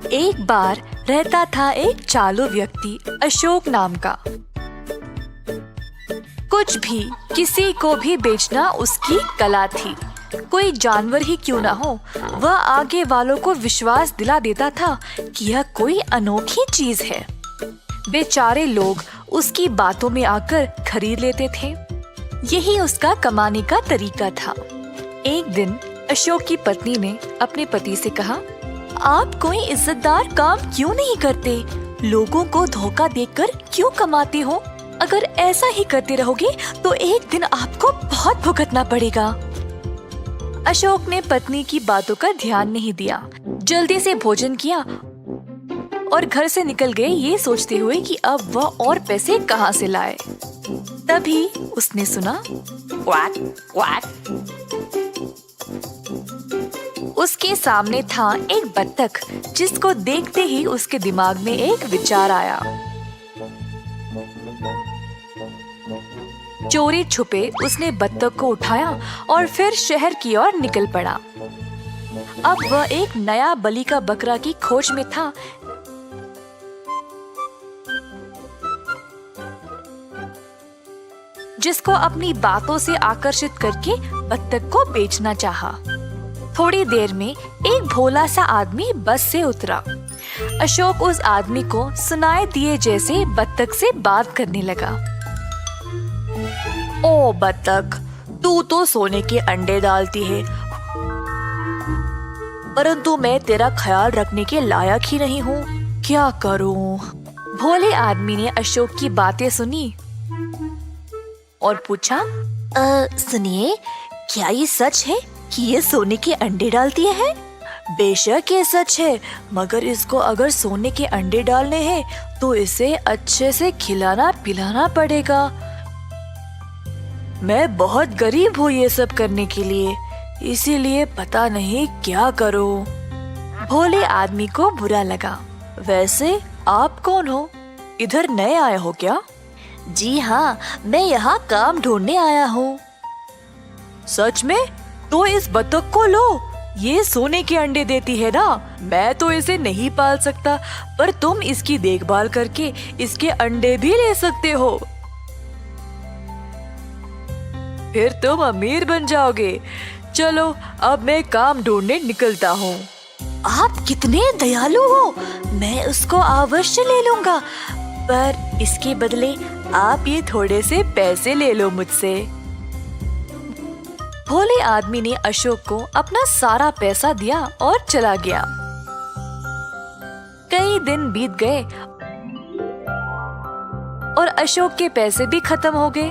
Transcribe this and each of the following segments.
एक बार रहता था एक चालू व्यक्ति अशोक नाम का। कुछ भी किसी को भी बेचना उसकी कला थी। कोई जानवर ही क्यों ना हो, वह आगे वालों को विश्वास दिला देता था कि यह कोई अनोखी चीज है। बेचारे लोग उसकी बातों में आकर खरीद लेते थे। यही उसका कमाने का तरीका था। एक दिन अशोक की पत्नी ने अपने पति से कहा, आप कोई इज्जतदार काम क्यों नहीं करते? लोगों को धोखा देकर क्यों कमाते हो? अगर ऐसा ही करते रहोगे तो एक दिन आपको बहुत भुगतना पड़ेगा। अशोक ने पत्नी की बातों का ध्यान नहीं दिया। जल्दी से भोजन किया और घर से निकल गए, ये सोचते हुए कि अब वह और पैसे कहां से लाए। तभी उसने सुना क्वाक क्वाक। उसके सामने था एक बत्तख, जिसको देखते ही उसके दिमाग में एक विचार आया। चोरी छुपे उसने बत्तख को उठाया और फिर शहर की ओर निकल पड़ा। अब वह एक नया बलि का बकरा की खोज में था। जिसको अपनी बातों से आकर्षित करके बत्तख को बेचना चाहा। थोड़ी देर में एक भोला सा आदमी बस से उतरा। अशोक उस आदमी को सुनाए दिए जैसे बत्तख से बात करने लगा। ओ बत्तख, तू तो सोने के अंडे डालती है, परंतु मैं तेरा ख्याल रखने के लायक ही नहीं हूँ। क्या करूँ? भोले आदमी ने अशोक की बातें सुनी और पूछा, सुनिए, क्या ये सच है कि ये सोने के अंडे डालती है? बेशक ये सच है, मगर इसको अगर सोने के अंडे डालने हैं तो इसे अच्छे से खिलाना पिलाना पड़ेगा। मैं बहुत गरीब हूँ ये सब करने के लिए, इसीलिए पता नहीं क्या करूँ। भोले आदमी को बुरा लगा। वैसे आप कौन हो? इधर नए आए हो क्या? जी हाँ, मैं यहाँ काम ढूंढने आया हूँ। सच में? तो इस बत्तख को लो, ये सोने के अंडे देती है ना। मैं तो इसे नहीं पाल सकता, पर तुम इसकी देखभाल करके इसके अंडे भी ले सकते हो। फिर तुम अमीर बन जाओगे। चलो अब मैं काम ढूंढने निकलता हूँ। आप कितने दयालु हो, मैं उसको अवश्य ले लूंगा, पर इसके बदले आप ये थोड़े से पैसे ले लो मुझसे। भोले आदमी ने अशोक को अपना सारा पैसा दिया और चला गया। कई दिन बीत गए और अशोक के पैसे भी खत्म हो गए।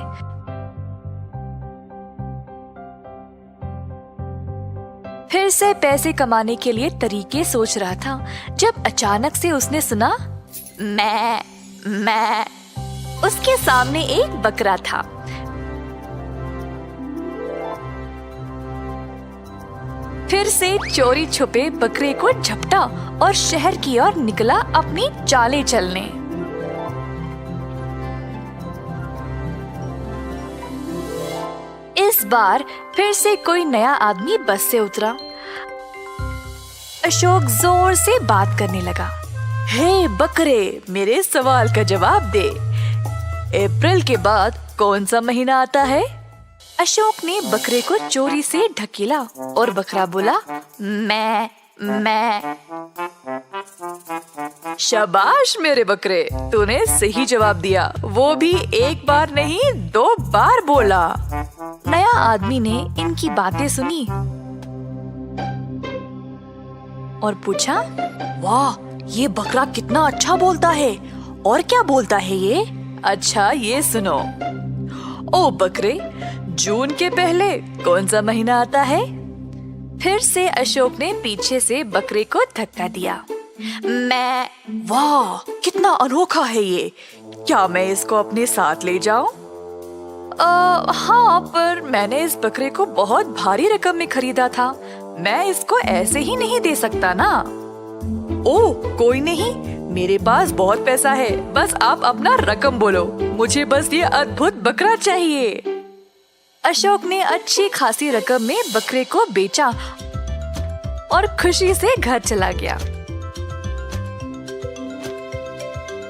फिर से पैसे कमाने के लिए तरीके सोच रहा था, जब अचानक से उसने सुना मैं। उसके सामने एक बकरा था। फिर से चोरी छुपे बकरे को झपटा और शहर की ओर निकला अपनी चालें चलने। इस बार फिर से कोई नया आदमी बस से उतरा। अशोक जोर से बात करने लगा। हे बकरे, मेरे सवाल का जवाब दे। अप्रैल के बाद कौन सा महीना आता है? अशोक ने बकरे को चोरी से ढकेला और बकरा बोला, मैं। शाबाश मेरे बकरे, तूने सही जवाब दिया, वो भी एक बार नहीं 2 बार बोला। नया आदमी ने इनकी बातें सुनी और पूछा, वाह, ये बकरा कितना अच्छा बोलता है। और क्या बोलता है ये? अच्छा ये सुनो। ओ बकरे, जून के पहले कौन सा महीना आता है? फिर से अशोक ने पीछे से बकरे को धक्का दिया। मैं। वाह, कितना अनोखा है ये। क्या मैं इसको अपने साथ ले जाऊं? हाँ, पर मैंने इस बकरे को बहुत भारी रकम में खरीदा था। मैं इसको ऐसे ही नहीं दे सकता ना। ओह, कोई नहीं, मेरे पास बहुत पैसा है, बस आप अपना रकम बोलो, मुझे बस ये अद्भुत बकरा चाहिए। अशोक ने अच्छी खासी रकम में बकरे को बेचा और खुशी से घर चला गया।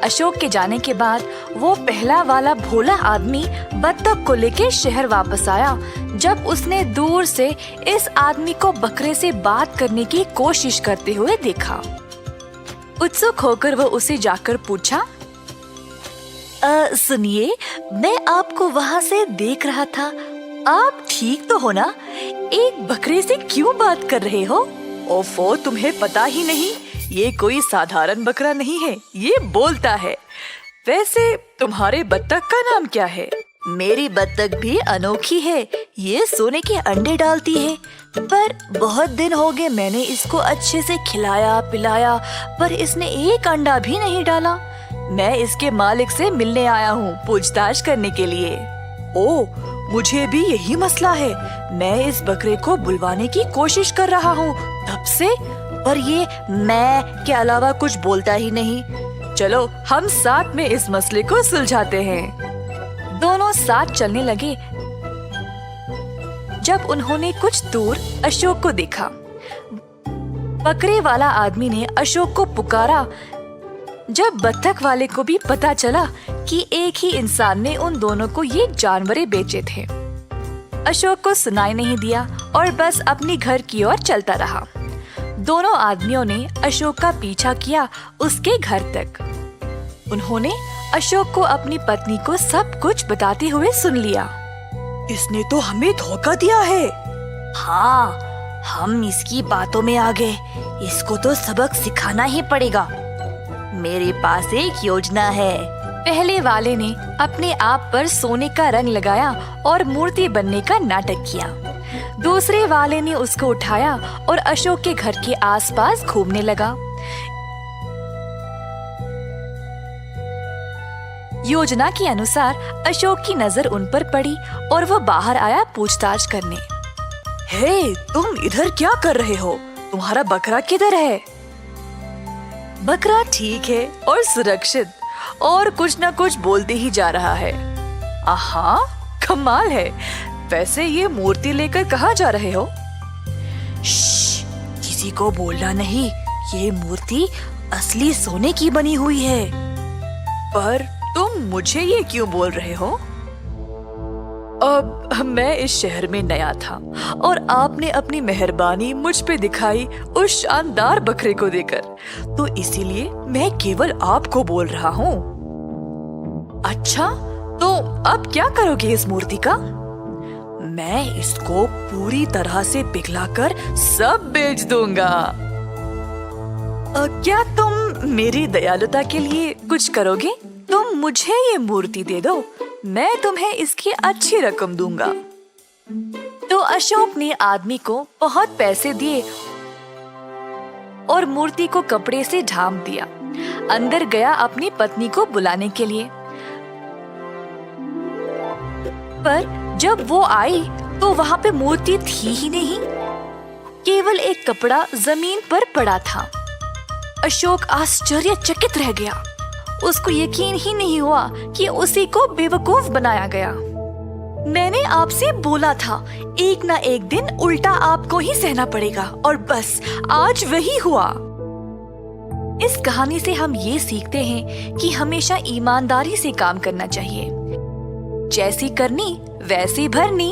अशोक के जाने के बाद वो पहला वाला भोला आदमी बत्तख को लेके शहर वापस आया। जब उसने दूर से इस आदमी को बकरे से बात करने की कोशिश करते हुए देखा, उत्सुक होकर वो उसे जाकर पूछा, सुनिए, मैं आपको वहाँ से देख रहा था, आप ठीक तो हो ना? एक बकरे से क्यों बात कर रहे हो? ओफो, तुम्हें पता ही नहीं, ये कोई साधारण बकरा नहीं है, ये बोलता है। वैसे तुम्हारे बत्तख का नाम क्या है? मेरी बत्तख भी अनोखी है, ये सोने के अंडे डालती है, पर बहुत दिन हो गए मैंने इसको अच्छे से खिलाया पिलाया, पर इसने एक अंडा भी नहीं डाला। मैं इसके मालिक से मिलने आया हूँ पूछताछ करने के लिए। ओह, मुझे भी यही मसला है, मैं इस बकरे को बुलवाने की कोशिश कर रहा हूँ तब से, पर ये मैं के अलावा कुछ बोलता ही नहीं। चलो हम साथ में इस मसले को सुलझाते हैं। दोनों साथ चलने लगे। जब उन्होंने कुछ दूर अशोक को देखा, बकरे वाला आदमी ने अशोक को पुकारा। जब बत्तख वाले को भी पता चला कि एक ही इंसान ने उन दोनों को ये जानवरें बेचे थे, अशोक को सुनाई नहीं दिया और बस अपनी घर की ओर चलता रहा। दोनों आदमियों ने अशोक का पीछा किया उसके घर तक। उन्होंने अशोक को अपनी पत्नी को सब कुछ बताते हुए सुन लिया। इसने तो हमें धोखा दिया है। हाँ, हम इसकी बातों में आ गए, इसको तो सबक सिखाना ही पड़ेगा। मेरे पास एक योजना है। पहले वाले ने अपने आप पर सोने का रंग लगाया और मूर्ति बनने का नाटक किया। दूसरे वाले ने उसको उठाया और अशोक के घर के आसपास घूमने लगा। योजना के अनुसार अशोक की नजर उन पर पड़ी और वो बाहर आया पूछताछ करने। हे, तुम इधर क्या कर रहे हो? तुम्हारा बकरा किधर है? बकरा ठीक है और सुरक्षित, और कुछ न कुछ बोलते ही जा रहा है। आहा, कमाल है। वैसे ये मूर्ति लेकर कहाँ जा रहे हो? श्श, किसी को बोलना नहीं, ये मूर्ति असली सोने की बनी हुई है। पर तुम मुझे ये क्यों बोल रहे हो? अब मैं इस शहर में नया था और आपने अपनी मेहरबानी मुझ पे दिखाई उस शानदार बकरे को देकर, तो इसीलिए मैं केवल आपको बोल रहा हूँ। अच्छा, तो अब क्या करोगे इस मूर्ति का? मैं इसको पूरी तरह से पिघलाकर सब बेच दूंगा। क्या तुम मेरी दयालुता के लिए कुछ करोगे? तुम मुझे ये मूर्ति दे दो, मैं तुम्हें इसकी अच्छी रकम दूंगा। तो अशोक ने आदमी को बहुत पैसे दिए और मूर्ति को कपड़े से ढांप दिया। अंदर गया अपनी पत्नी को बुलाने के लिए, पर जब वो आई तो वहाँ पे मूर्ति थी ही नहीं, केवल एक कपड़ा जमीन पर पड़ा था। अशोक आश्चर्यचकित रह गया। उसको यकीन ही नहीं हुआ कि उसी को बेवकूफ बनाया गया। मैंने आपसे बोला था, एक ना एक दिन उल्टा आपको ही सहना पड़ेगा, और बस आज वही हुआ। इस कहानी से हम ये सीखते हैं कि हमेशा ईमानदारी से काम करना चाहिए। जैसी करनी वैसी भरनी।